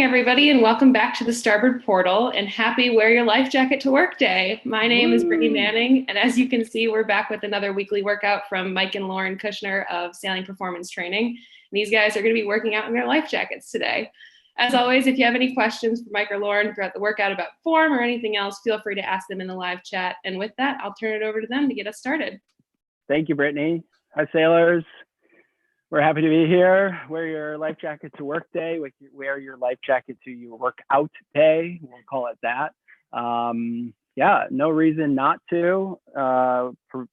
Everybody, and welcome back to the Starboard Portal and happy Wear Your Life Jacket to Work Day. My name is Brittany Manning, and as you can see, we're back with another weekly workout from Mike and Lauren Kushner of Sailing Performance Training. And these guys are going to be working out in their life jackets today. As always, if you have any questions for Mike or Lauren throughout the workout about form or anything else, feel free to ask them in the live chat. And with that, I'll turn it over to them to get us started. Thank you, Brittany. Hi, sailors. We're happy to be here. Wear your life jacket to work day. Wear your life jacket to your workout day. We'll call it that. Yeah, no reason not to.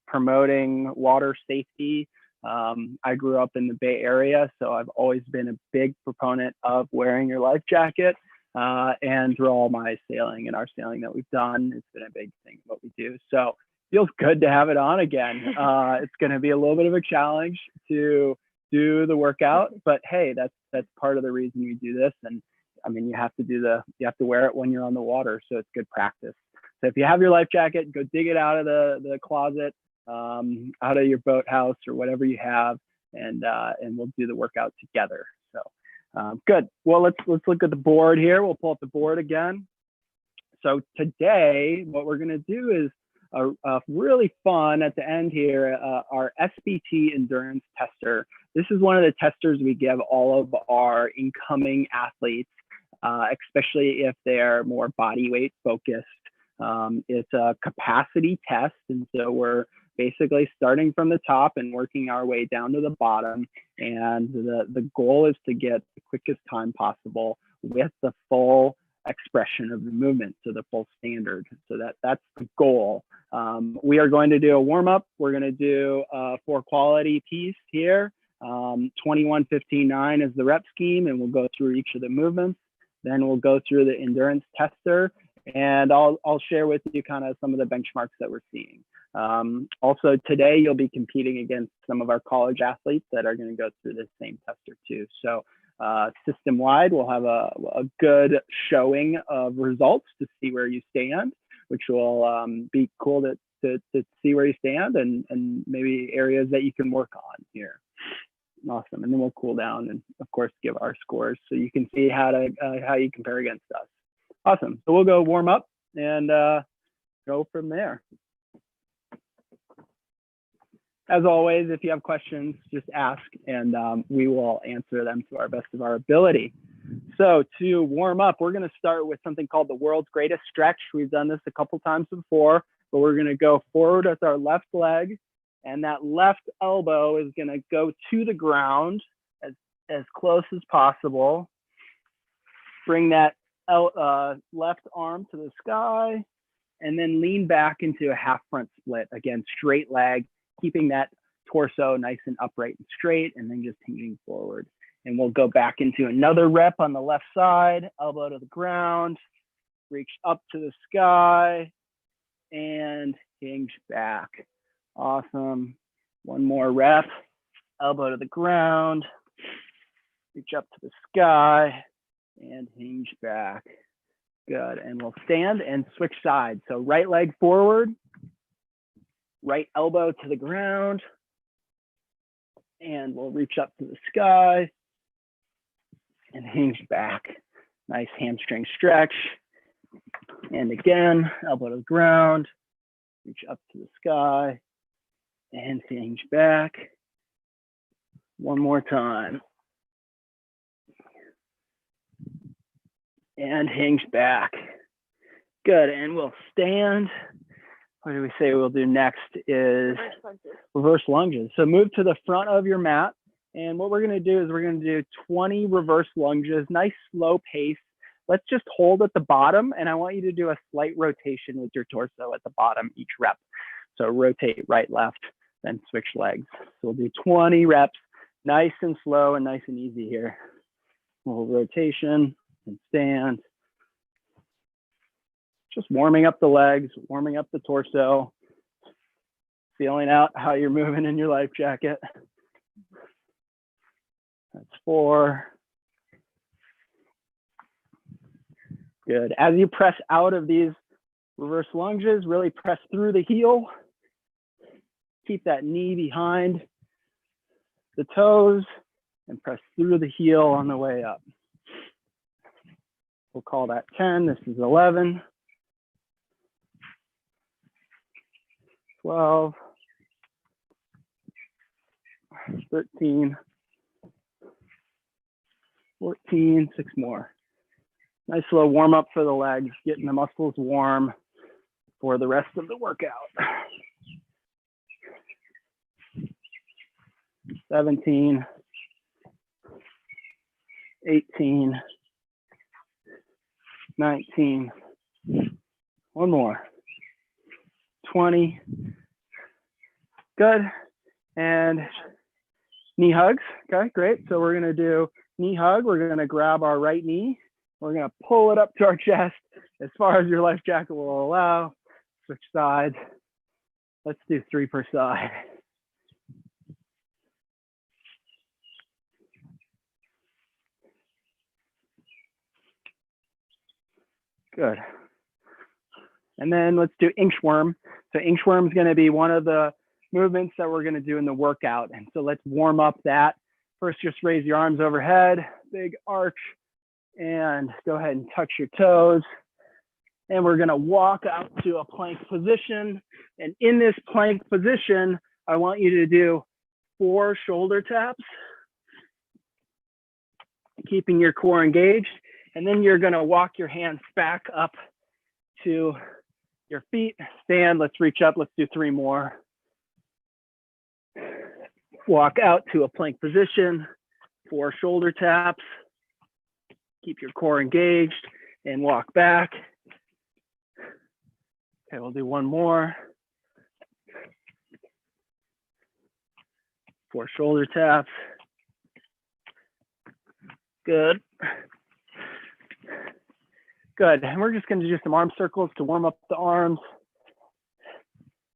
Promoting water safety. I grew up in the Bay Area, so I've always been a big proponent of wearing your life jacket. And through all my sailing and our sailing that we've done, it's been a big thing what we do. So it feels good to have it on again. It's going to be a little bit of a challenge to do the workout, but hey, that's part of the reason we do this. And I mean, you have to wear it when you're on the water, so it's good practice. So if you have your life jacket, go dig it out of the closet, out of your boathouse or whatever you have, and we'll do the workout together. So good. Well, let's look at the board here. We'll pull up the board again. So today, what we're going to do is a really fun at the end here, our SBT endurance tester. This is one of the testers we give all of our incoming athletes, especially if they're more body weight focused. It's a capacity test, and so we're basically starting from the top and working our way down to the bottom. And the goal is to get the quickest time possible with the full expression of the movement, so the full standard. So that's the goal. We are going to do a warm-up. We're going to do a 4-quality piece here. 21, 15, 9 is the rep scheme, and we'll go through each of the movements. Then we'll go through the endurance tester, and I'll share with you kind of some of the benchmarks that we're seeing. Also today, you'll be competing against some of our college athletes that are going to go through the same tester too. So system-wide, we'll have a good showing of results to see where you stand, which will be cool to see where you stand and maybe areas that you can work on here. Awesome. And then we'll cool down and of course give our scores so you can see how you compare against us. Awesome. So we'll go warm up and go from there. As always, if you have questions, just ask and we will answer them to our best of our ability. So to warm up, we're going to start with something called the world's greatest stretch. We've done this a couple times before, but we're going to go forward with our left leg, and that left elbow is going to go to the ground as close as possible. Bring that left arm to the sky, and then lean back into a half front split. Again, straight leg, keeping that torso nice and upright and straight, and then just hanging forward. And we'll go back into another rep on the left side, elbow to the ground, reach up to the sky, and hinge back. Awesome. One more rep, elbow to the ground, reach up to the sky, and hinge back. Good. And we'll stand and switch sides. So right leg forward, right elbow to the ground, and we'll reach up to the sky and hinge back. Nice hamstring stretch. And again, elbow to the ground, reach up to the sky and hinge back. One more time. And hinge back. Good. And we'll stand. What do we say we'll do next is reverse lunges. So move to the front of your mat. And what we're going to do is we're going to do 20 reverse lunges, nice slow pace. Let's just hold at the bottom. And I want you to do a slight rotation with your torso at the bottom each rep. So rotate right, left, then switch legs. So we'll do 20 reps, nice and slow and nice and easy here. A little rotation and stand. Just warming up the legs, warming up the torso, feeling out how you're moving in your life jacket. That's 4. Good. As you press out of these reverse lunges, really press through the heel. Keep that knee behind the toes and press through the heel on the way up. We'll call that 10. This is 11, 12, 13, 14, 6 more. Nice little warm up for the legs, getting the muscles warm for the rest of the workout. 17, 18, 19, one more, 20, good, and knee hugs, okay, great. So we're gonna do knee hug. We're gonna grab our right knee, we're gonna pull it up to our chest as far as your life jacket will allow, switch sides. Let's do 3 per side. Good. And then let's do inchworm. So inchworm is going to be one of the movements that we're going to do in the workout. And so let's warm up that. First, just raise your arms overhead, big arch, and go ahead and touch your toes. And we're going to walk out to a plank position. And in this plank position, I want you to do 4 shoulder taps, keeping your core engaged. And then you're gonna walk your hands back up to your feet, stand, let's reach up, let's do 3 more. Walk out to a plank position, 4 shoulder taps, keep your core engaged and walk back. Okay, we'll do 1 more. 4 shoulder taps, good. Good, and we're just gonna do some arm circles to warm up the arms.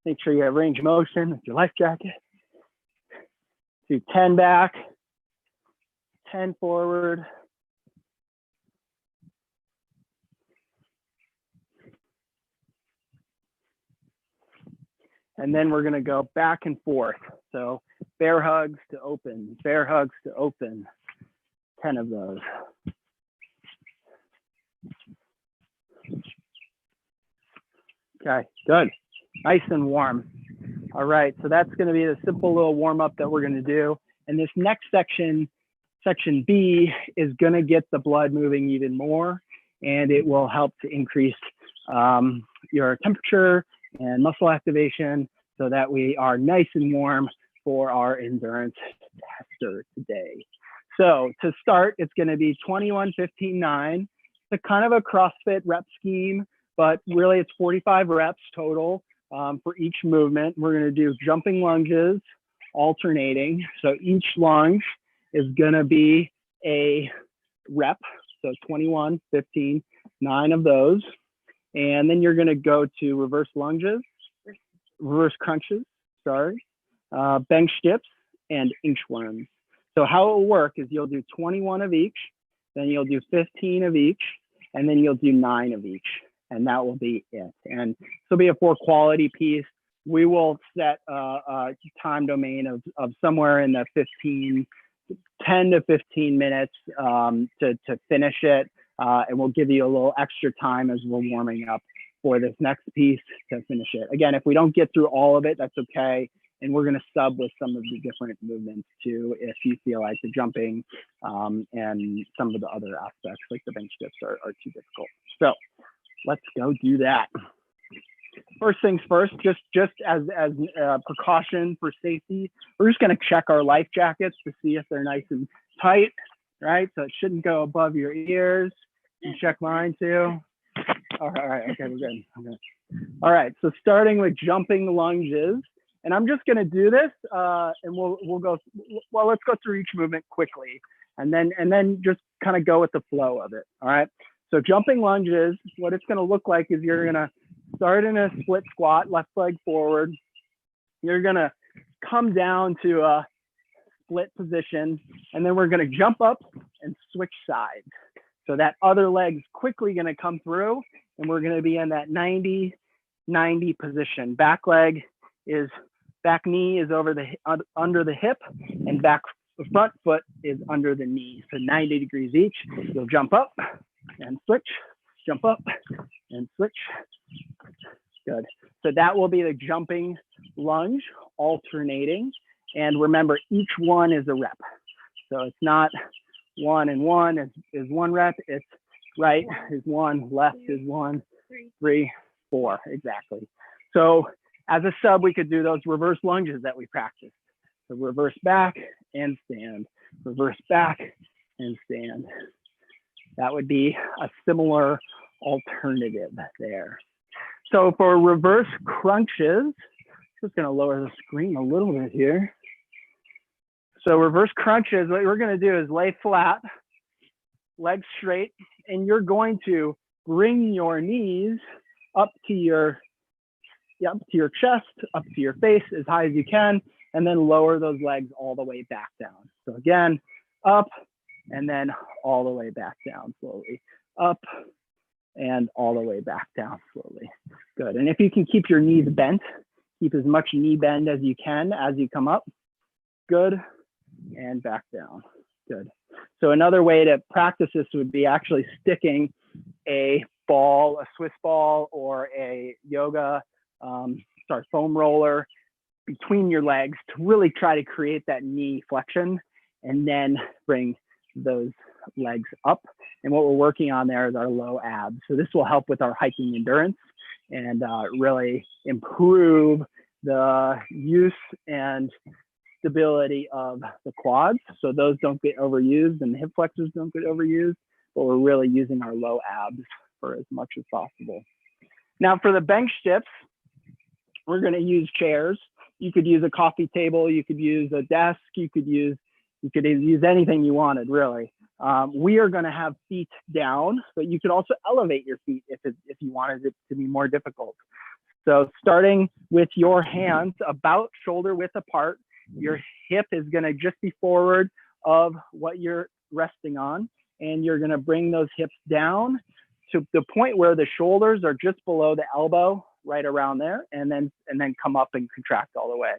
Make sure you have range of motion with your life jacket. Do 10 back, 10 forward. And then we're gonna go back and forth. So bear hugs to open, bear hugs to open, 10 of those. Okay, good, nice and warm. All right, so that's gonna be the simple little warm up that we're gonna do. And this next section, section B, is gonna get the blood moving even more, and it will help to increase your temperature and muscle activation so that we are nice and warm for our endurance tester today. So to start, it's gonna be 21, 15, 9. It's a kind of a CrossFit rep scheme, but really it's 45 reps total for each movement. We're gonna do jumping lunges, alternating. So each lunge is gonna be a rep. So 21, 15, 9 of those. And then you're gonna go to reverse lunges, reverse crunches, sorry, bench dips, and inchworms. So how it will work is you'll do 21 of each, then you'll do 15 of each, and then you'll do 9 of each, and that will be it. And this will be a 4 quality piece. We will set a time domain of somewhere in the 10 to 15 minutes to finish it. And we'll give you a little extra time as we're warming up for this next piece to finish it. Again, if we don't get through all of it, that's okay. And we're gonna sub with some of the different movements too, if you feel like the jumping and some of the other aspects like the bench dips are too difficult. So let's go do that. First things first, just as precaution for safety, we're just gonna check our life jackets to see if they're nice and tight, right? So it shouldn't go above your ears. You check mine too. All right, okay, we're good. Okay. All right, so starting with jumping lunges, and I'm just gonna do this, and we'll go. Well, let's go through each movement quickly, and then just kind of go with the flow of it. All right. So jumping lunges, what it's gonna look like is you're gonna start in a split squat, left leg forward. You're gonna come down to a split position, and then we're gonna jump up and switch sides. So that other leg's quickly gonna come through, and we're gonna be in that 90-90 position. Back knee is over under the hip, and the front foot is under the knee. So 90 degrees each. You'll jump up, and switch, jump up and switch. Good. So that will be the jumping lunge, alternating. And remember, each one is a rep. So it's not 1 and 1 is 1 rep. It's right is 1, left is 1, 3, 4, exactly. So as a sub, we could do those reverse lunges that we practiced. So reverse back and stand, reverse back and stand. That would be a similar alternative there. So for reverse crunches, just gonna lower the screen a little bit here. So reverse crunches, what we're gonna do is lay flat, legs straight, and you're going to bring your knees up to your chest, up to your face as high as you can, and then lower those legs all the way back down. So again, up and then all the way back down slowly. Up and all the way back down slowly. Good. And if you can keep your knees bent, keep as much knee bend as you can as you come up. Good. And back down. Good. So another way to practice this would be actually sticking a ball, a Swiss ball, or a yoga foam roller between your legs to really try to create that knee flexion, and then bring those legs up. And what we're working on there is our low abs. So this will help with our hiking endurance and really improve the use and stability of the quads. So those don't get overused and the hip flexors don't get overused, but we're really using our low abs for as much as possible. Now for the bench dips, we're going to use chairs. You could use a coffee table, you could use a desk, you could use anything you wanted, really. We are going to have feet down, but you could also elevate your feet if you wanted it to be more difficult. So starting with your hands about shoulder width apart, your hip is going to just be forward of what you're resting on, and you're going to bring those hips down to the point where the shoulders are just below the elbow, right around there, and then come up and contract all the way.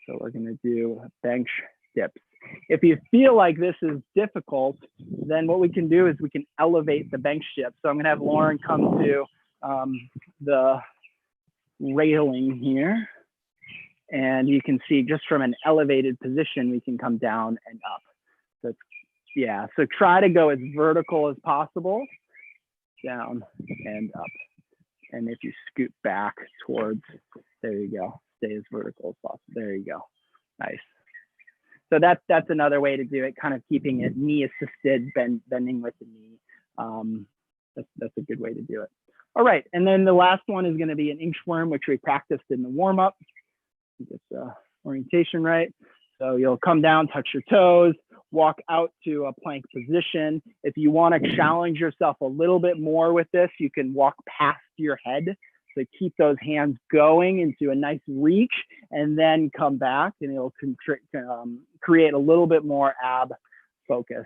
So we're going to do bench dips. If you feel like this is difficult, then what we can do is we can elevate the bench dip. So I'm going to have Lauren come to the railing here, and you can see just from an elevated position, we can come down and up. So yeah, so try to go as vertical as possible, down and up. And if you scoot back towards, there you go, stay as vertical as possible. There you go, nice. So that's another way to do it, kind of keeping it knee assisted, bending with the knee. That's a good way to do it. All right, and then the last one is going to be an inchworm, which we practiced in the warm up. Get the orientation right. So you'll come down, touch your toes, walk out to a plank position. If you want to challenge yourself a little bit more with this, you can walk past your head. So keep those hands going into a nice reach, and then come back, and it'll create a little bit more ab focus.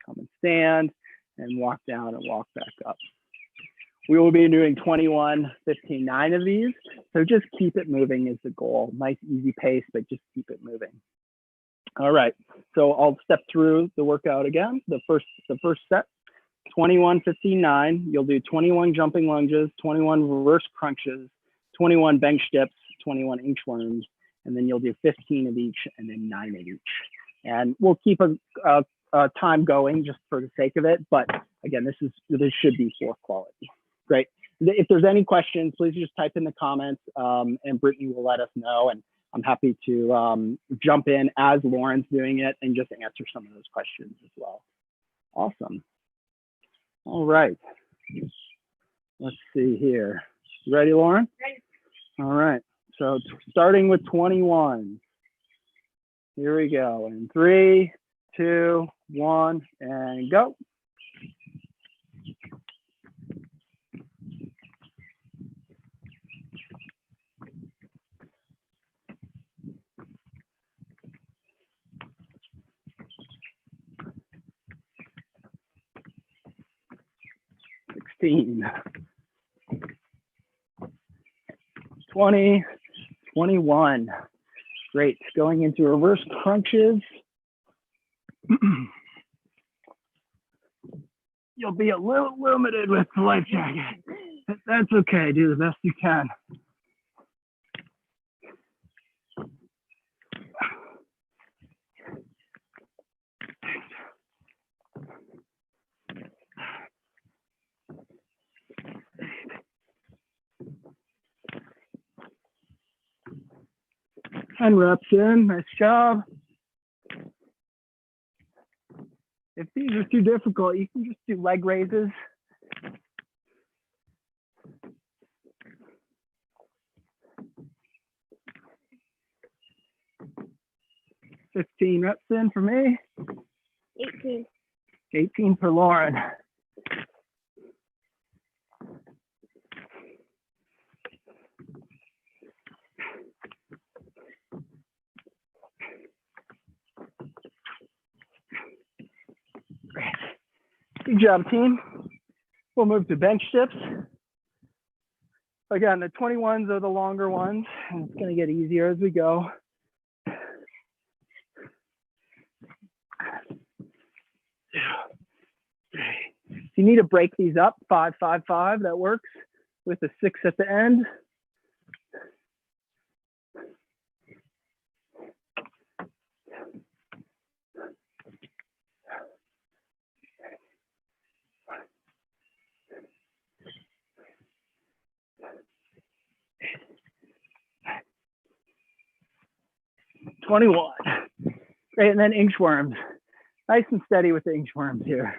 Come and stand and walk down and walk back up. We will be doing 21, 15, 9 of these. So just keep it moving is the goal. Nice, easy pace, but just keep it moving. All right, so I'll step through the workout again. The first set, 21, 15, 9. You'll do 21 jumping lunges, 21 reverse crunches, 21 bench dips, 21 inchworms, and then you'll do 15 of each and then 9 of each. And we'll keep a time going just for the sake of it. But again, this should be for quality. Great. If there's any questions, please just type in the comments, and Brittany will let us know. And I'm happy to jump in as Lauren's doing it and just answer some of those questions as well. Awesome. All right. Let's see here. You ready, Lauren? Ready. All right. So starting with 21. Here we go. In 3, 2, 1, and go. $16, 20, 21. Great. Going into reverse crunches. You'll you'll be a little limited with the life jacket. That's okay. Do the best you can. And reps in. Nice job. If these are too difficult, you can just do leg raises. $15 reps in for me. 18. 18 for Lauren. Great. Good job, team. We'll move to bench dips. Again, the 21s are the longer ones, and it's going to get easier as we go. If you need to break these up, 5, 5, 5, that works with a 6 at the end. $21. Great, and then inchworms. Nice and steady with the inchworms here.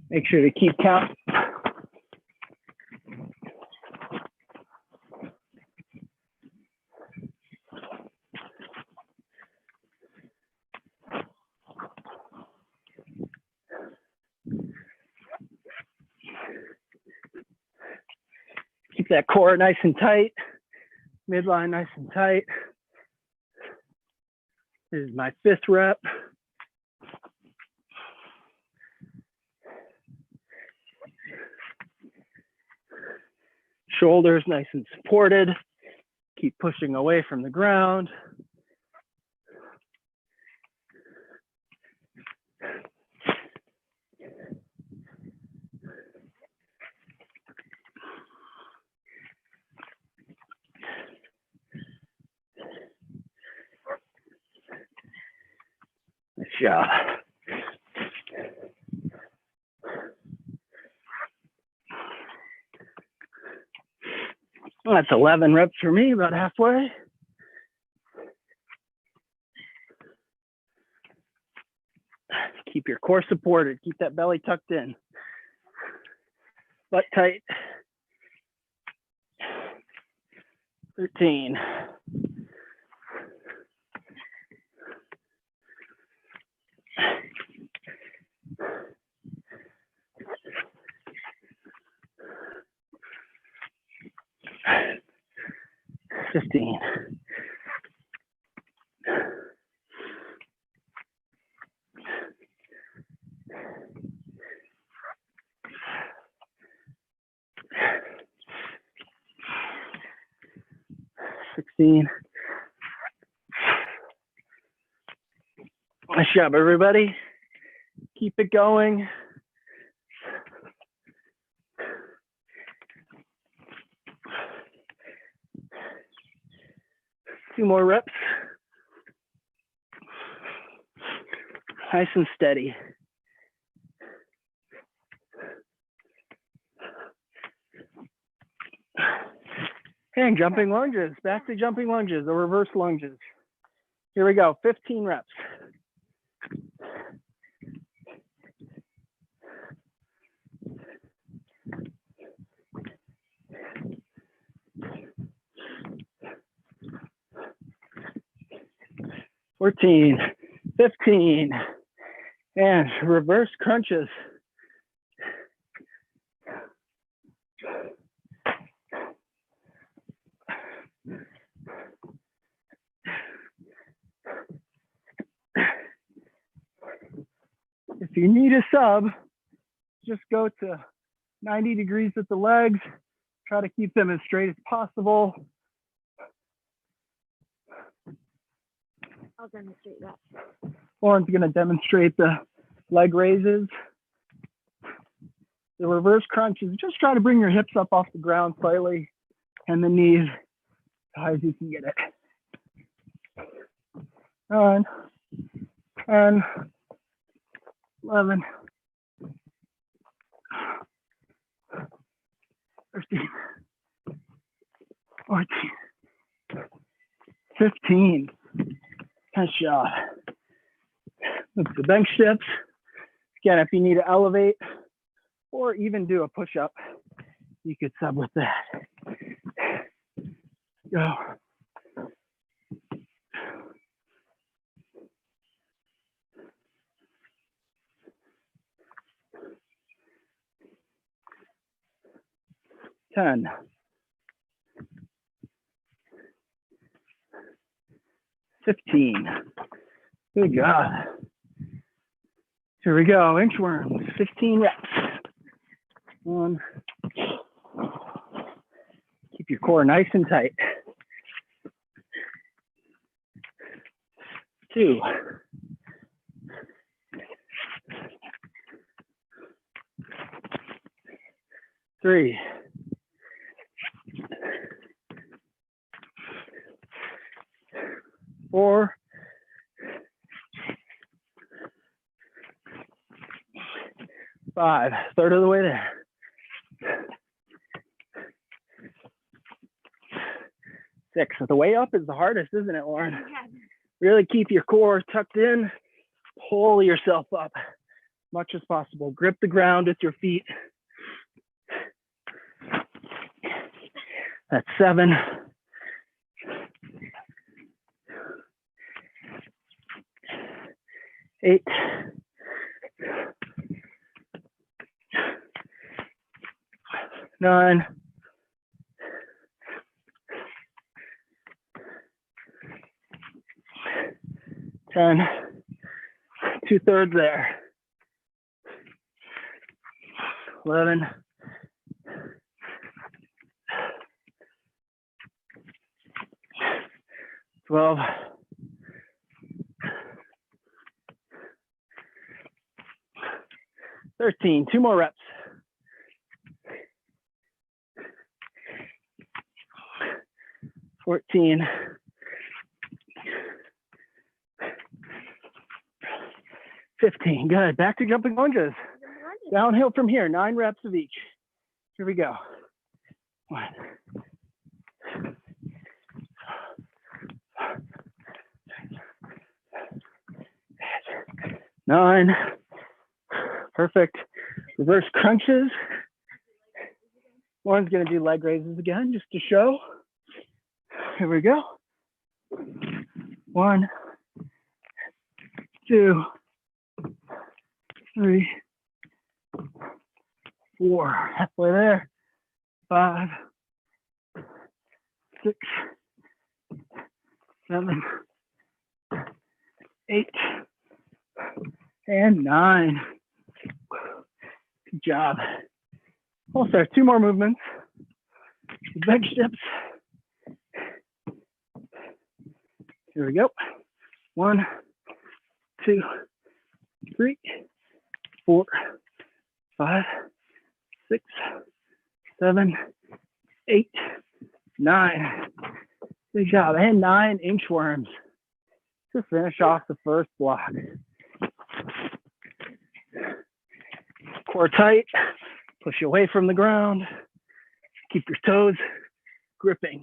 Make sure to keep count. Keep that core nice and tight, midline nice and tight. This is my 5th rep. Shoulders nice and supported. Keep pushing away from the ground. Nice job. Well, that's 11 reps for me, about halfway. Keep your core supported. Keep that belly tucked in. Butt tight. 13. $15. $16. Nice job, everybody. Keep it going. Two more reps. Nice and steady. And jumping lunges, back to jumping lunges or reverse lunges. Here we go, 15 reps. $14, $15, and reverse crunches. If you need a sub, just go to 90 degrees with the legs. Try to keep them as straight as possible. I'll demonstrate that. Lauren's going to demonstrate the leg raises. The reverse crunches, just try to bring your hips up off the ground slightly and the knees as high as you can get it. 9, 10, 11, 13, 14, 15. Nice job. Move to bench dips. Again, if you need to elevate or even do a push-up, you could sub with that. Go. Ten. 15. Good job. Here we go. Inchworms. 15 reps. 1. Keep your core nice and tight. 2. 3. 4. 5. Third of the way there. 6. So the way up is the hardest, isn't it, Lauren? Really keep your core tucked in. Pull yourself up as much as possible. Grip the ground with your feet. That's 7. 8. 9. 10. 2/3 there. 11. 12. 13. 2 more reps. 14. 15. Good. Back to jumping lunges. Downhill from here. 9 reps of each. Here we go. 1. 9. Perfect. Reverse crunches. Lauren's going to do leg raises again just to show. Here we go. 1, 2, 3, 4. Halfway there. 5, 6, 7, 8, and 9. Good job. Also, 2 more movements. Bench dips. Here we go. 1, 2, 3, 4, 5, 6, 7, 8, 9. Good job. And 9 inchworms to finish off the first block. Core tight. Push away from the ground. Keep your toes gripping.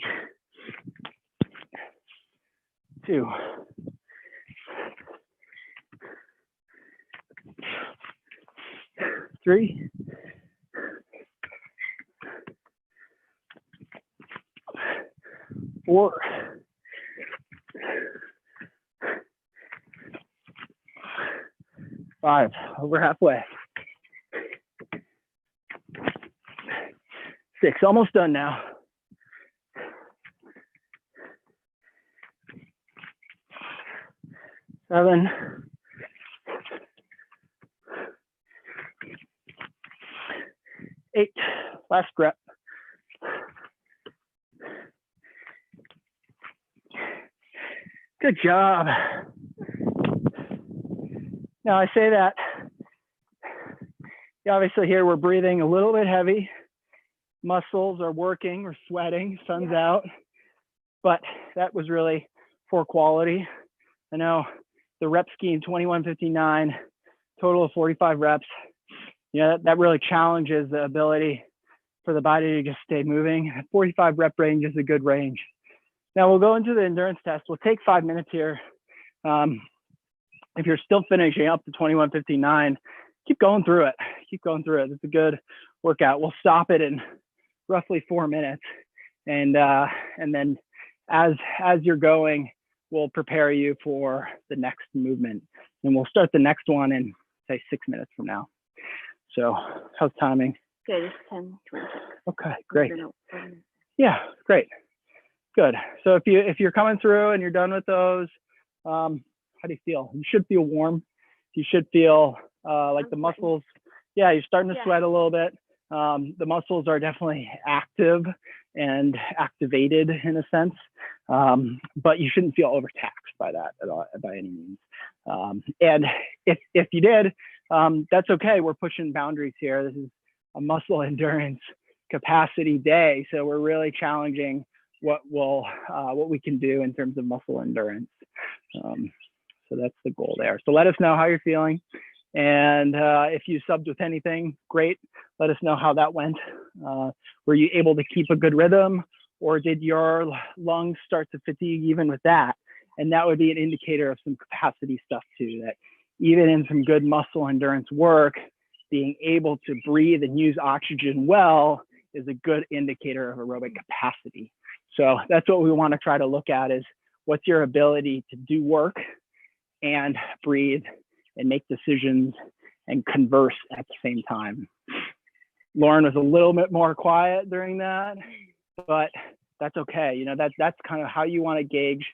2. 3. 4. 5. Over halfway. 6. Almost done now. 7. 8. Last rep. 'Good job. Now I say that, obviously here we're breathing a little bit heavy. Muscles are working, we're sweating, sun's out, but that was really for quality. I know the rep scheme 2159, total of 45 reps. That really challenges the ability for the body to just stay moving. 45 rep range is a good range. Now we'll go into the endurance test. We'll take 5 minutes here. If you're still finishing up to 2159, keep going through it. Keep going through it. It's a good workout. We'll stop it in roughly 4 minutes. And then as you're going, we'll prepare you for the next movement. And we'll start the next one in, say, 6 minutes from now. So how's timing? Good, it's 10:26. Okay, great. Yeah, great. Good. So if you're coming through and you're done with those, how do you feel? You should feel warm. You should feel like the muscles, you're starting to sweat a little bit. The muscles are definitely active and activated in a sense, but you shouldn't feel overtaxed by that at all, by any means. And if you did, that's okay. We're pushing boundaries here. This is a muscle endurance capacity day, so we're really challenging what we can do in terms of muscle endurance. So that's the goal there. So let us know how you're feeling. And if you subbed with anything, great. Let us know how that went. Were you able to keep a good rhythm, or did your lungs start to fatigue even with that? And that would be an indicator of some capacity stuff too, that even in some good muscle endurance work, being able to breathe and use oxygen well is a good indicator of aerobic capacity. So that's what we want to try to look at, is what's your ability to do work and breathe and make decisions and converse at the same time. Lauren was a little bit more quiet during that, but that's okay. That's kind of how you want to gauge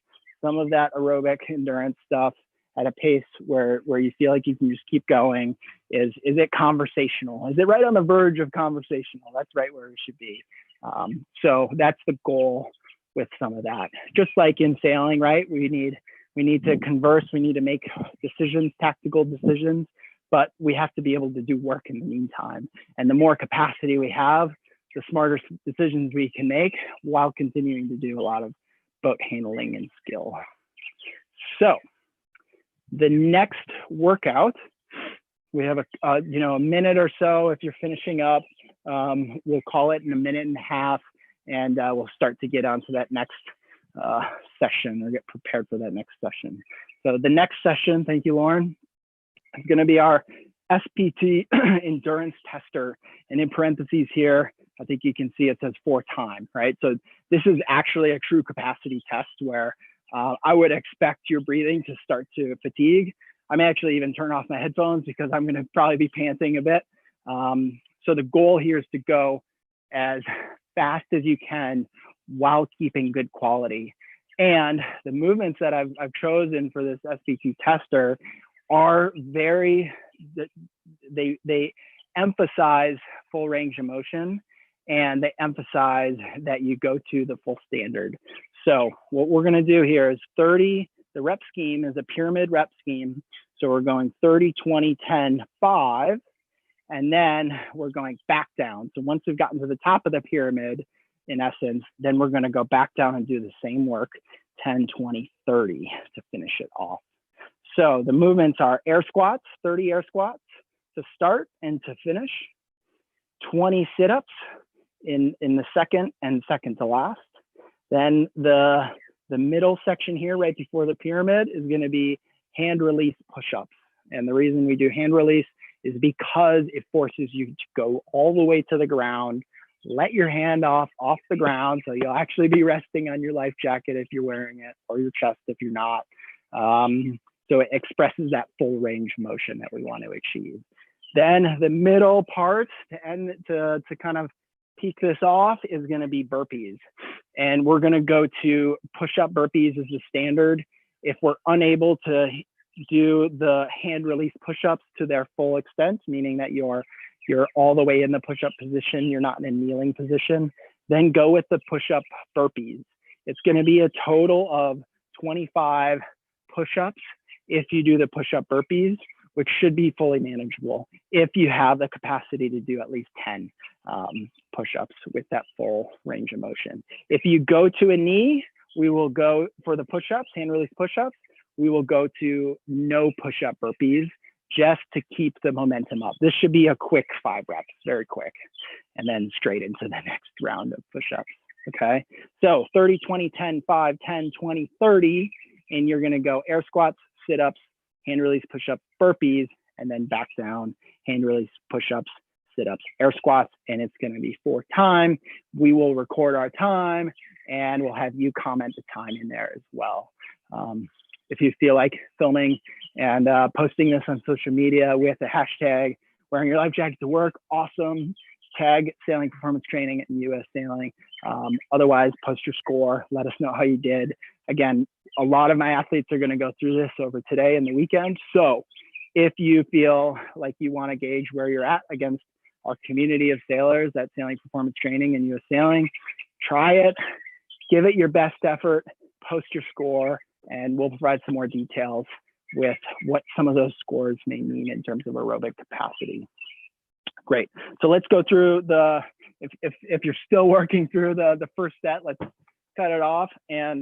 some of that aerobic endurance stuff at a pace where you feel like you can just keep going. Is it conversational? Is it right on the verge of conversational? That's right where it should be. So that's the goal with some of that. Just like in sailing, right? We need to converse. We need to make decisions, tactical decisions, but we have to be able to do work in the meantime. And the more capacity we have, the smarter decisions we can make while continuing to do a lot of boat handling and skill. So the next workout, we have a minute or so. If you're finishing up, we'll call it in a minute and a half, and we'll start to get onto that next session, or get prepared for that next session. So the next session, thank you, Lauren, is going to be our SPT endurance tester. And in parentheses here, I think you can see it says 4 times, right? So this is actually a true capacity test where I would expect your breathing to start to fatigue. I may actually even turn off my headphones because I'm going to probably be panting a bit. So the goal here is to go as fast as you can while keeping good quality. And the movements that I've chosen for this SPT tester are they emphasize full range of motion, and they emphasize that you go to the full standard. So what we're going to do here is 30, the rep scheme is a pyramid rep scheme. So we're going 30, 20, 10, 5, and then we're going back down. So once we've gotten to the top of the pyramid, in essence, then we're going to go back down and do the same work, 10, 20, 30 to finish it off. So the movements are air squats, 30 air squats to start and to finish, 20 sit-ups in the second and second to last. Then the middle section here right before the pyramid is going to be hand release push-ups. And the reason we do hand release is because it forces you to go all the way to the ground, let your hand off the ground, so you'll actually be resting on your life jacket if you're wearing it, or your chest if you're not. So it expresses that full range of motion that we want to achieve. Then the middle part to kind of peak this off is going to be burpees. And we're going to go to push-up burpees as the standard. If we're unable to do the hand release push-ups to their full extent, meaning that you're all the way in the push-up position, you're not in a kneeling position, then go with the push-up burpees. It's going to be a total of 25 push-ups if you do the push-up burpees. which should be fully manageable if you have the capacity to do at least 10 push-ups with that full range of motion. If you go to a knee, we will go for the push-ups, hand release push-ups. We will go to no push-up burpees just to keep the momentum up. This should be a quick 5 reps, very quick, and then straight into the next round of push-ups, okay? So 30, 20, 10, 5, 10, 20, 30, and you're gonna go air squats, sit-ups, hand release push-up, burpees, and then back down, hand release push-ups, sit-ups, air squats, and it's gonna be 4 time. We will record our time, and we'll have you comment the time in there as well. If you feel like filming and posting this on social media with the hashtag wearing your life jacket to work, awesome. Tag Sailing Performance Training and US Sailing. Otherwise, post your score. Let us know how you did. Again, a lot of my athletes are going to go through this over today and the weekend. So if you feel like you want to gauge where you're at against our community of sailors at Sailing Performance Training and US Sailing, try it, give it your best effort, post your score, and we'll provide some more details with what some of those scores may mean in terms of aerobic capacity. Great. So let's go through if you're still working through the first set, let's cut it off and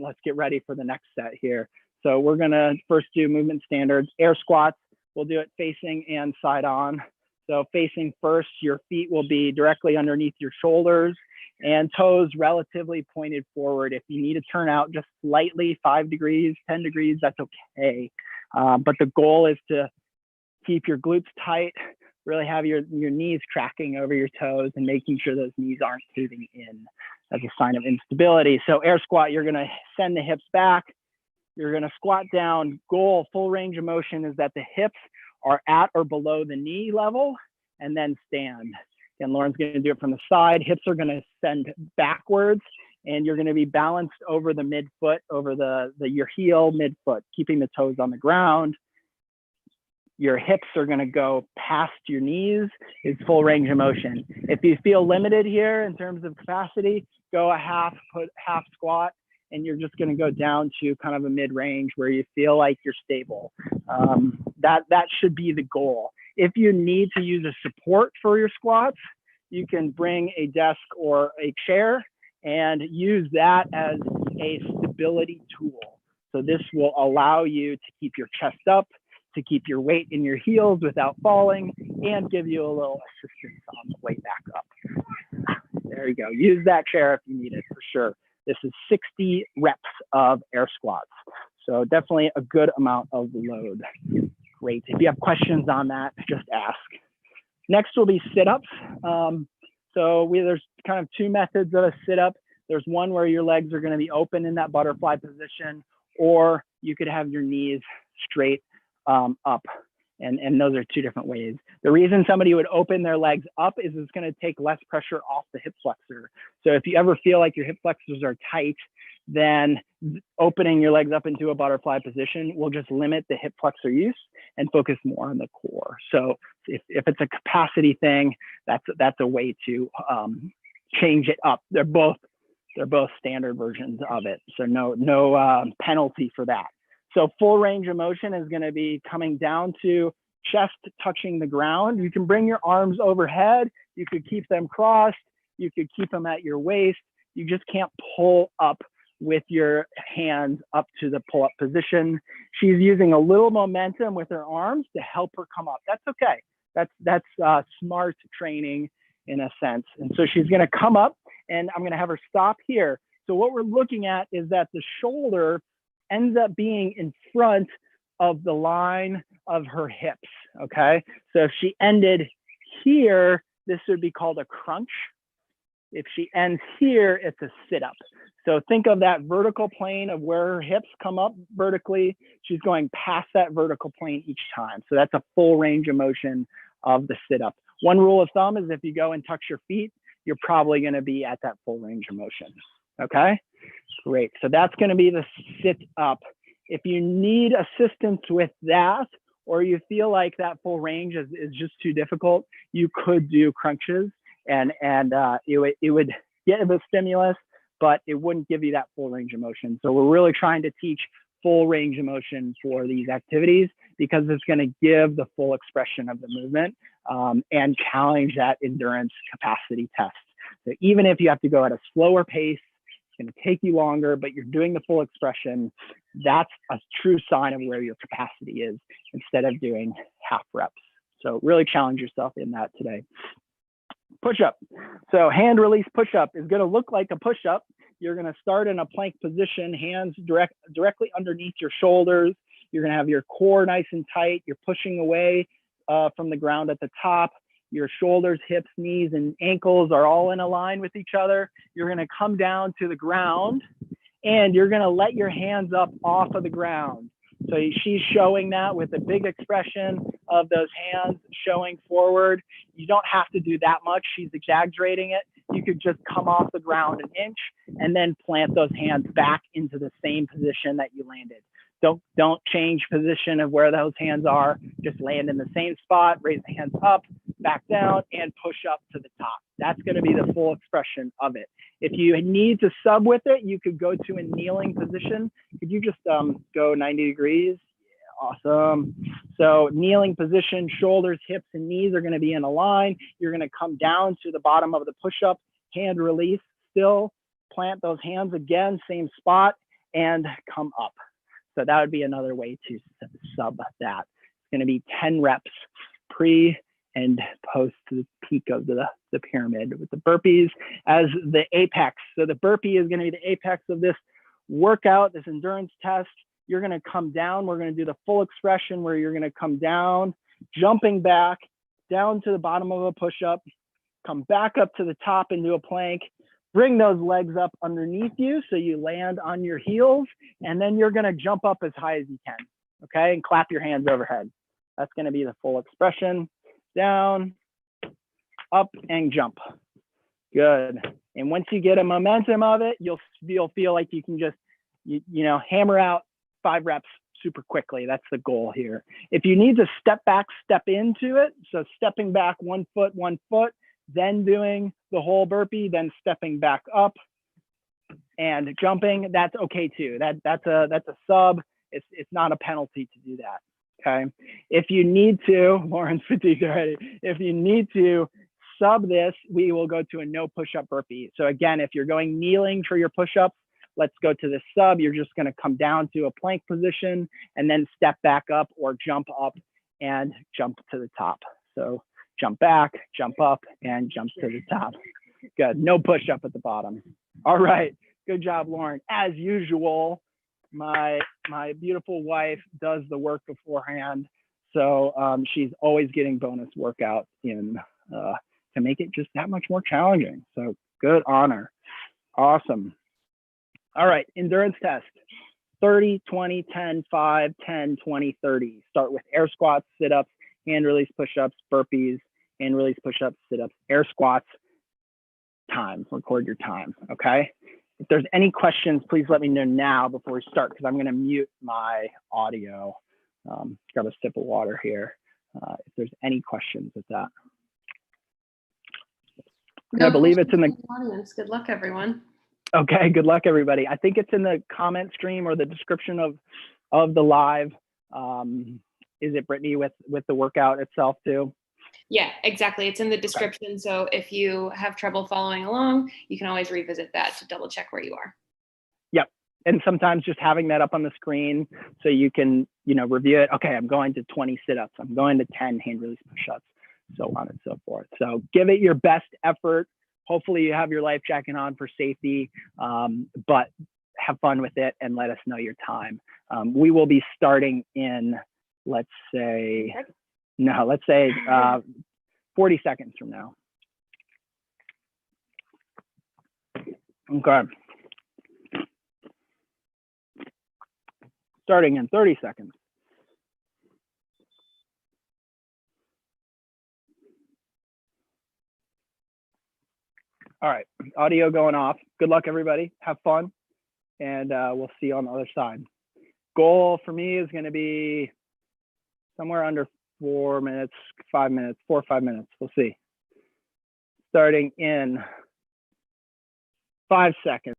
let's get ready for the next set here. So we're gonna first do movement standards, air squats. We'll do it facing and side on. So facing first, your feet will be directly underneath your shoulders and toes relatively pointed forward. If you need to turn out just slightly, 5 degrees, 10 degrees, that's okay. But the goal is to keep your glutes tight, really have your knees tracking over your toes and making sure those knees aren't caving in as a sign of instability. So air squat, you're gonna send the hips back. You're gonna squat down. Goal, full range of motion is that the hips are at or below the knee level and then stand. And Lauren's gonna do it from the side. Hips are gonna send backwards and you're gonna be balanced over the midfoot, over your heel, midfoot, keeping the toes on the ground. Your hips are gonna go past your knees, is full range of motion. If you feel limited here in terms of capacity, go a half squat, and you're just gonna go down to kind of a mid-range where you feel like you're stable. That should be the goal. If you need to use a support for your squats, you can bring a desk or a chair and use that as a stability tool. So this will allow you to keep your chest up, to keep your weight in your heels without falling, and give you a little assistance on the way back up. There you go. Use that chair if you need it, for sure. This is 60 reps of air squats. So definitely a good amount of load. Great. If you have questions on that, just ask. Next will be sit-ups. There's kind of 2 methods of a sit-up. There's one where your legs are going to be open in that butterfly position, or you could have your knees straight up. And those are 2 different ways. The reason somebody would open their legs up is it's going to take less pressure off the hip flexor. So if you ever feel like your hip flexors are tight, then opening your legs up into a butterfly position will just limit the hip flexor use and focus more on the core. So if it's a capacity thing, that's a way to change it up. They're both standard versions of it. So no penalty for that. So full range of motion is going to be coming down to chest touching the ground. You can bring your arms overhead. You could keep them crossed. You could keep them at your waist. You just can't pull up with your hands up to the pull-up position. She's using a little momentum with her arms to help her come up. That's okay. That's smart training in a sense. And so she's going to come up, and I'm going to have her stop here. So what we're looking at is that the shoulder ends up being in front of the line of her hips, okay? So if she ended here, this would be called a crunch. If she ends here, it's a sit-up. So think of that vertical plane of where her hips come up vertically. She's going past that vertical plane each time. So that's a full range of motion of the sit-up. One rule of thumb is if you go and tuck your feet, you're probably gonna be at that full range of motion, okay? Great, so that's gonna be the sit-up. If you need assistance with that, or you feel like that full range is just too difficult, you could do crunches, and it would give a stimulus, but it wouldn't give you that full range of motion. So we're really trying to teach full range of motion for these activities because it's going to give the full expression of the movement and challenge that endurance capacity test. So even if you have to go at a slower pace, it's going to take you longer, but you're doing the full expression. That's a true sign of where your capacity is instead of doing half reps. So really challenge yourself in that today. Push-up. So hand release push-up is going to look like a push-up. You're going to start in a plank position, hands directly underneath your shoulders. You're going to have your core nice and tight. You're pushing away from the ground at the top. Your shoulders, hips, knees, and ankles are all in a line with each other. You're going to come down to the ground, and you're going to let your hands up off of the ground. So she's showing that with a big expression of those hands showing forward. You don't have to do that much. She's exaggerating it. You could just come off the ground an inch and then plant those hands back into the same position that you landed. Don't change position of where those hands are. Just land in the same spot, raise the hands up, back down, and push up to the top. That's going to be the full expression of it. If you need to sub with it, you could go to a kneeling position. Could you just go 90 degrees? Yeah, awesome. So kneeling position, shoulders, hips, and knees are going to be in a line. You're going to come down to the bottom of the push-up, hand release, still plant those hands again, same spot, and come up. So that would be another way to sub that. It's going to be 10 reps pre and post to the peak of the pyramid with the burpees as the apex. So the burpee is going to be the apex of this workout, this endurance test. You're going to come down. We're going to do the full expression where you're going to come down, jumping back down to the bottom of a push-up, come back up to the top and do a plank. Bring those legs up underneath you so you land on your heels, and then you're going to jump up as high as you can, okay? And clap your hands overhead. That's going to be the full expression. Down, up, and jump. Good. And once you get a momentum of it, you'll feel like you can just, you know, hammer out 5 reps super quickly. That's the goal here. If you need to step back, step into it. So stepping back 1 foot, then doing the whole burpee, then stepping back up and jumping, that's okay too. That's a sub. It's not a penalty to do that. Okay. If you need to, Lauren's fatigued already. If you need to sub this, we will go to a no push-up burpee. So again, if you're going kneeling for your push-ups, let's go to the sub. You're just going to come down to a plank position and then step back up or jump up and jump to the top. So jump back, jump up, and jump to the top. Good. No push up at the bottom. All right. Good job, Lauren. As usual, my beautiful wife does the work beforehand. So she's always getting bonus workouts in to make it just that much more challenging. So good on her. Awesome. All right. Endurance test. 30, 20, 10, 5, 10, 20, 30. Start with air squats, sit-ups, hand release push-ups, burpees, hand release push-ups, sit-ups, air squats, time, record your time, okay? If there's any questions, please let me know now before we start, because I'm gonna mute my audio. Grab a sip of water here. If there's any questions with that. No, I believe it's in the audience. Good luck, everyone. Okay, good luck, everybody. I think it's in the comment stream or the description of the live. Is it Brittany with the workout itself too? Yeah, exactly. It's in the description. Okay. So if you have trouble following along, you can always revisit that to double check where you are. Yep. And sometimes just having that up on the screen so you can, review it. Okay, I'm going to 20 sit-ups. I'm going to 10 hand release push-ups, so on and so forth. So give it your best effort. Hopefully you have your life jacket on for safety, but have fun with it and let us know your time. We will be starting in, let's say 40 seconds from now. Okay. Starting in 30 seconds. All right, audio going off. Good luck, everybody. Have fun, and we'll see you on the other side. Goal for me is going to be somewhere under 4 minutes, 5 minutes, 4 or 5 minutes. We'll see. Starting in 5 seconds.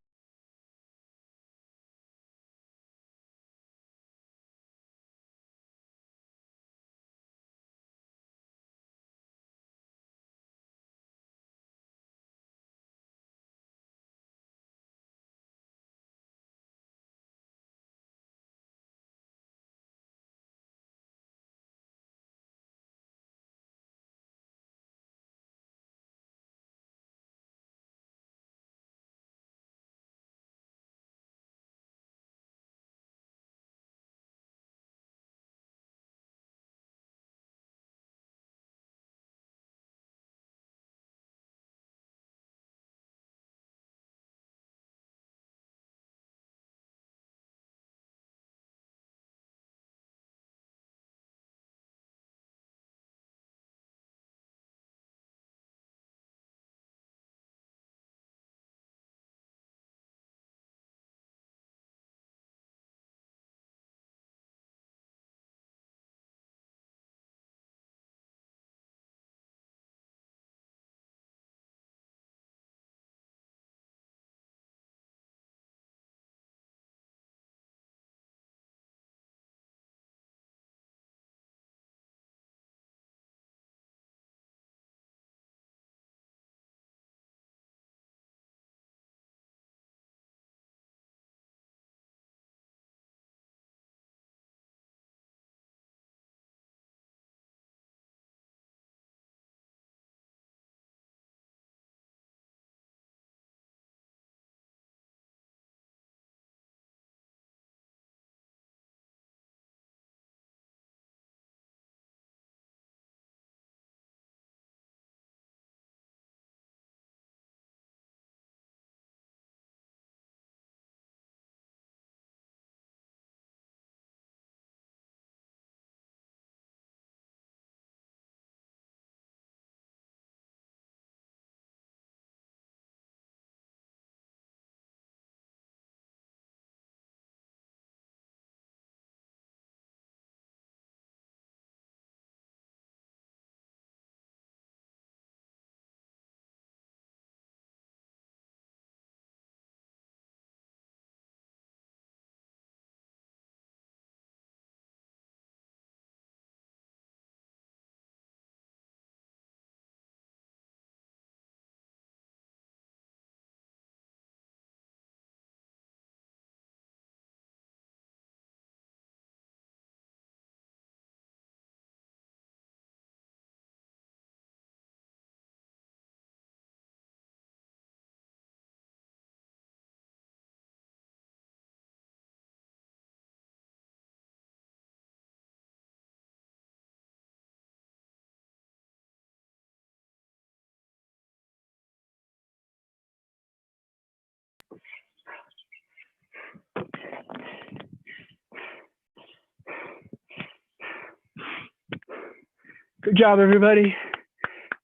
Good job, everybody.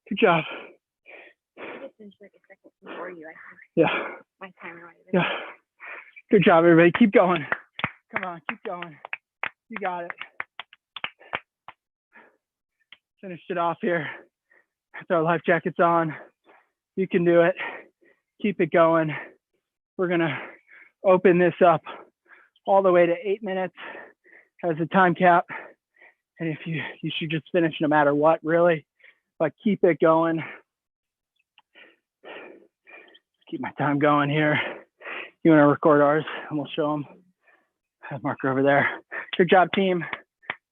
Good job. I just finished like a second before you. I think Yeah. my timer might have been. Yeah. Good job, everybody. Keep going. Come on, keep going. You got it. Finished it off here. With our life jackets on. You can do it. Keep it going. We're gonna open this up all the way to 8 minutes as a time cap. And if you should just finish no matter what, really, but keep it going. Keep my time going here. You want to record ours and we'll show them. Have marker over there. Good job, team.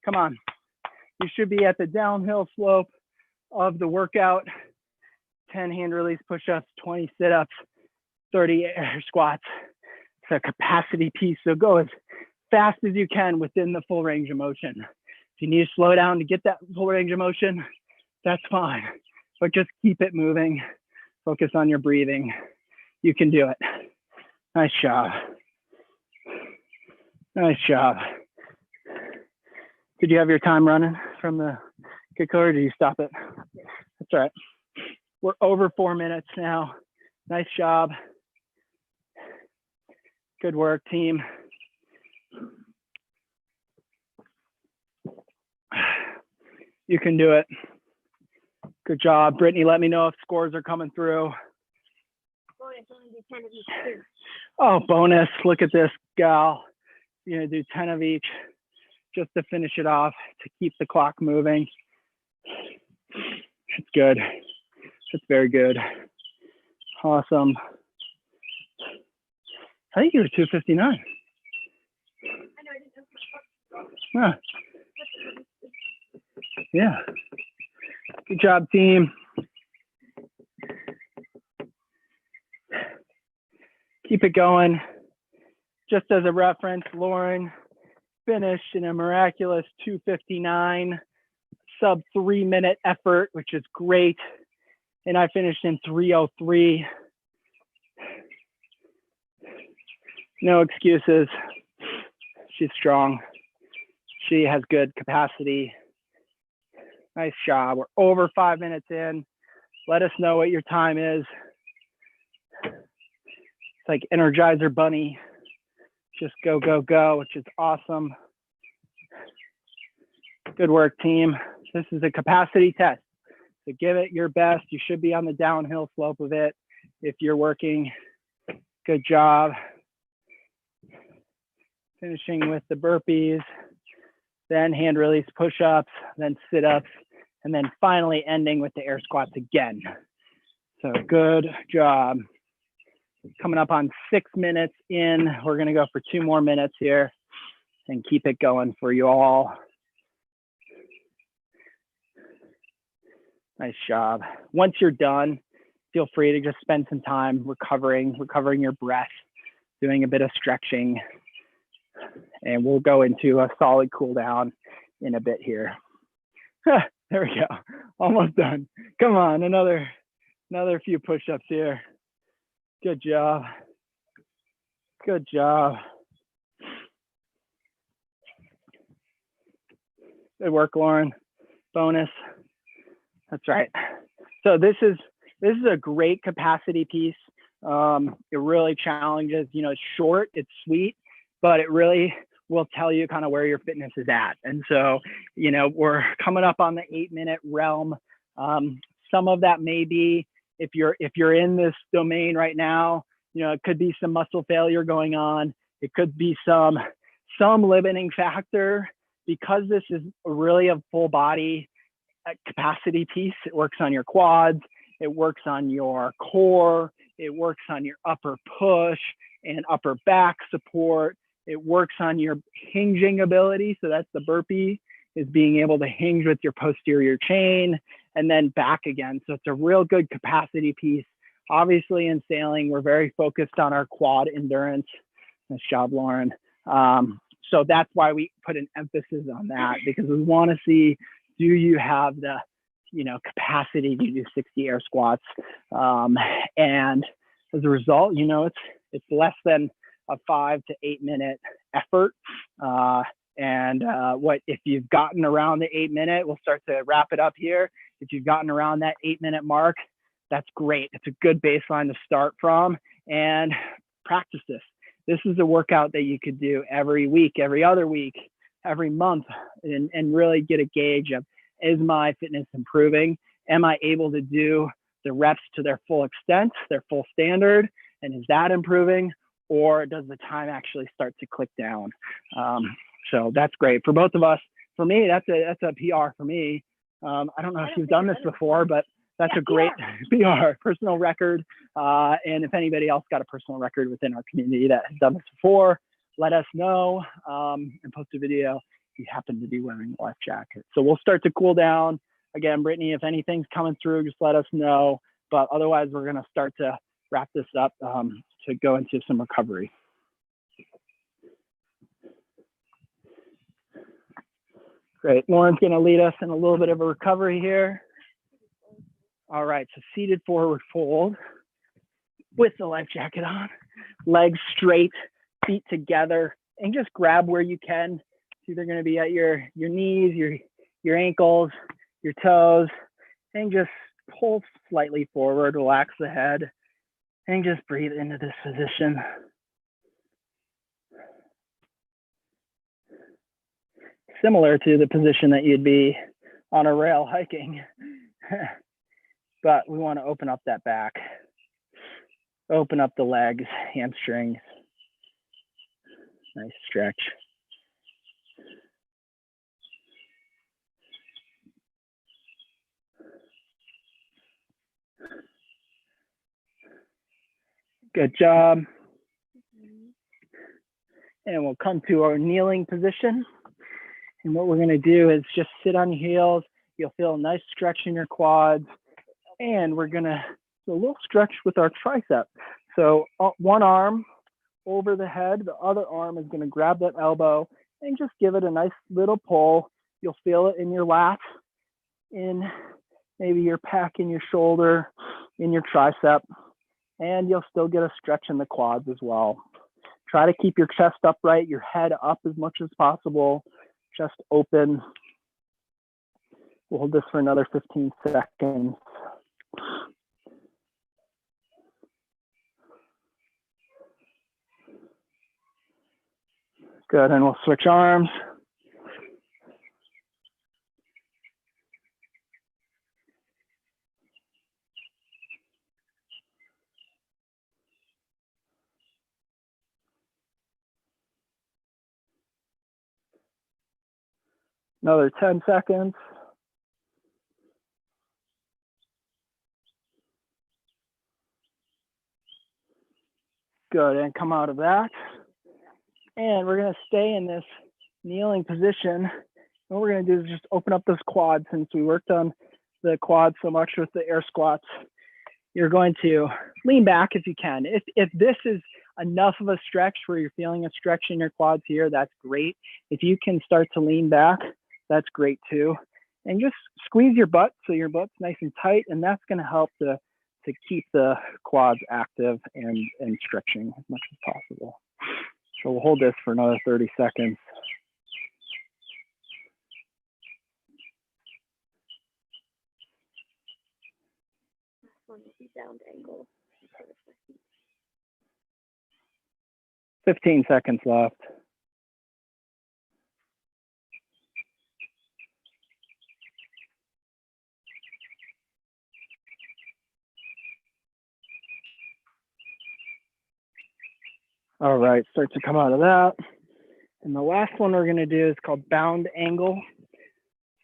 Come on. You should be at the downhill slope of the workout. 10 hand release push-ups, 20 sit-ups, 30 air squats. It's a capacity piece, so go as fast as you can within the full range of motion. If you need to slow down to get that full range of motion, that's fine, but just keep it moving. Focus on your breathing. You can do it. Nice job. Nice job. Did you have your time running from the kick or did you stop it? That's all right. We're over 4 minutes now. Nice job. Good work, team. You can do it. Good job. Brittany, let me know if scores are coming through. Bonus, only do 10 of each too. Oh, bonus. Look at this, gal. You're going to do 10 of each just to finish it off, to keep the clock moving. It's good. It's very good. Awesome. I think you were 259. I know, I didn't know. Huh. Yeah. Good job, team. Keep it going. Just as a reference, Lauren finished in a miraculous 259, sub 3 minute effort, which is great. And I finished in 303. No excuses. She's strong. She has good capacity. Nice job. We're over 5 minutes in. Let us know what your time is. It's like Energizer Bunny. Just go, go, go, which is awesome. Good work, team. This is a capacity test. So give it your best. You should be on the downhill slope of it if you're working. Good job. Finishing with the burpees, then hand release push-ups, then sit-ups, and then finally ending with the air squats again. So good job. Coming up on 6 minutes in. We're gonna go for 2 more minutes here and keep it going for you all. Nice job. Once you're done, feel free to just spend some time recovering your breath, doing a bit of stretching, and we'll go into a solid cool down in a bit here. There we go. Almost done. Come on, another few push-ups here. Good job. Good job. Good work, Lauren. Bonus. That's right. So this is a great capacity piece. It really challenges, it's short, it's sweet, but it really will tell you kind of where your fitness is at. And so, we're coming up on the 8 minute realm. Some of that may be, if you're in this domain right now, it could be some muscle failure going on. It could be some limiting factor, because this is really a full body capacity piece. It works on your quads, it works on your core, it works on your upper push and upper back support. It works on your hinging ability. So that's the burpee, is being able to hinge with your posterior chain and then back again. So it's a real good capacity piece. Obviously in sailing, we're very focused on our quad endurance. Nice job, Lauren. So that's why we put an emphasis on that, because we want to see, do you have the capacity to do 60 air squats? And as a result, it's less than a 5 to 8 minute effort. And if you've gotten around the 8-minute, we'll start to wrap it up here. If you've gotten around that 8-minute mark, that's great. It's a good baseline to start from, and practice this. This is a workout that you could do every week, every other week, every month, and really get a gauge of, is my fitness improving? Am I able to do the reps to their full extent, their full standard? And is that improving? Or does the time actually start to click down? So that's great for both of us. For me, that's a PR for me. I don't know if you've done this before, but that's a great PR, personal record. And if anybody else got a personal record within our community that has done this before, let us know and post a video if you happen to be wearing a life jacket. So we'll start to cool down. Again, Brittany, if anything's coming through, just let us know. But otherwise, we're going to start to wrap this up to go into some recovery. Great. Lauren's going to lead us in a little bit of a recovery here. All right. So seated forward fold with the life jacket on, legs straight, feet together, and just grab where you can. It's either going to be at your knees, your ankles, your toes, and just pull slightly forward, relax the head, and just breathe into this position. Similar to the position that you'd be on a rail hiking, but we want to open up that back, open up the legs, hamstrings, nice stretch. Good job. And we'll come to our kneeling position. And what we're going to do is just sit on your heels. You'll feel a nice stretch in your quads. And we're going to do a little stretch with our tricep. So one arm over the head, the other arm is going to grab that elbow and just give it a nice little pull. You'll feel it in your lat, in maybe your pec in your shoulder, in your tricep. And you'll still get a stretch in the quads as well. Try to keep your chest upright, your head up as much as possible, chest open. We'll hold this for another 15 seconds. Good, and we'll switch arms. Another 10 seconds. Good, and come out of that. And we're gonna stay in this kneeling position. What we're gonna do is just open up those quads. Since we worked on the quads so much with the air squats, you're going to lean back if you can. If this is enough of a stretch where you're feeling a stretch in your quads here, that's great. If you can start to lean back, that's great too. And just squeeze your butt so your butt's nice and tight, and that's going to help to keep the quads active and stretching as much as possible. So we'll hold this for another 30 seconds. One will be down angle. 15 seconds left. All right, start to come out of that. And the last one we're gonna do is called bound angle.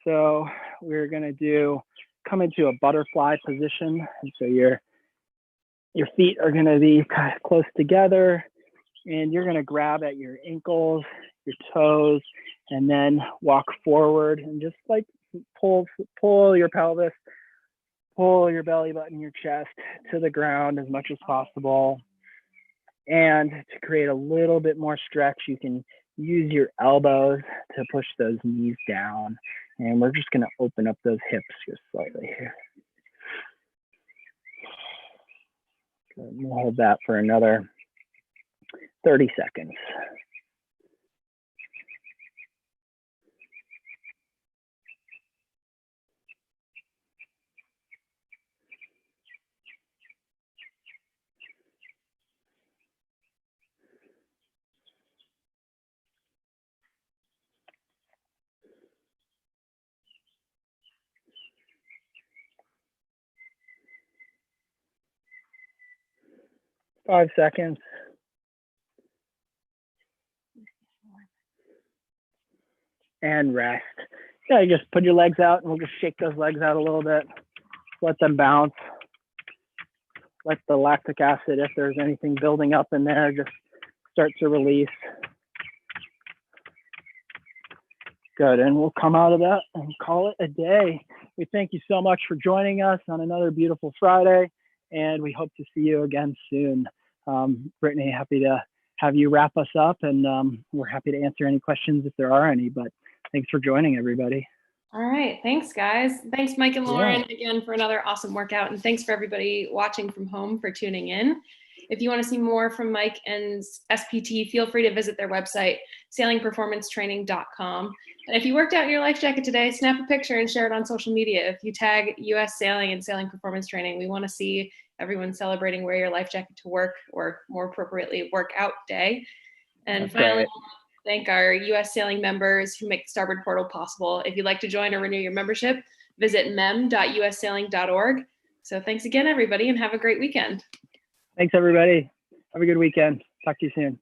So we're gonna come into a butterfly position. And so your feet are gonna be kind of close together, and you're gonna grab at your ankles, your toes, and then walk forward and just like pull your pelvis, pull your belly button, your chest to the ground as much as possible. And to create a little bit more stretch, you can use your elbows to push those knees down. And we're just gonna open up those hips just slightly here. Good. We'll hold that for another 30 seconds. 5 seconds. And rest. Yeah, you just put your legs out and we'll just shake those legs out a little bit. Let them bounce. Let the lactic acid, if there's anything building up in there, just start to release. Good, and we'll come out of that and call it a day. We thank you so much for joining us on another beautiful Friday, and we hope to see you again soon. Brittany, happy to have you wrap us up, and we're happy to answer any questions if there are any, but thanks for joining, everybody. All right. Thanks, guys. Thanks, Mike and Lauren, again for another awesome workout. And thanks for everybody watching from home for tuning in. If you want to see more from Mike and SPT, feel free to visit their website, sailingperformancetraining.com. And if you worked out in your life jacket today, snap a picture and share it on social media. If you tag US Sailing and Sailing Performance Training, we want to see everyone celebrating Wear Your Life Jacket to Work, or more appropriately, Workout Day. And finally, thank our US Sailing members who make the Starboard Portal possible. If you'd like to join or renew your membership, visit mem.ussailing.org. So thanks again, everybody, and have a great weekend. Thanks, everybody. Have a good weekend. Talk to you soon.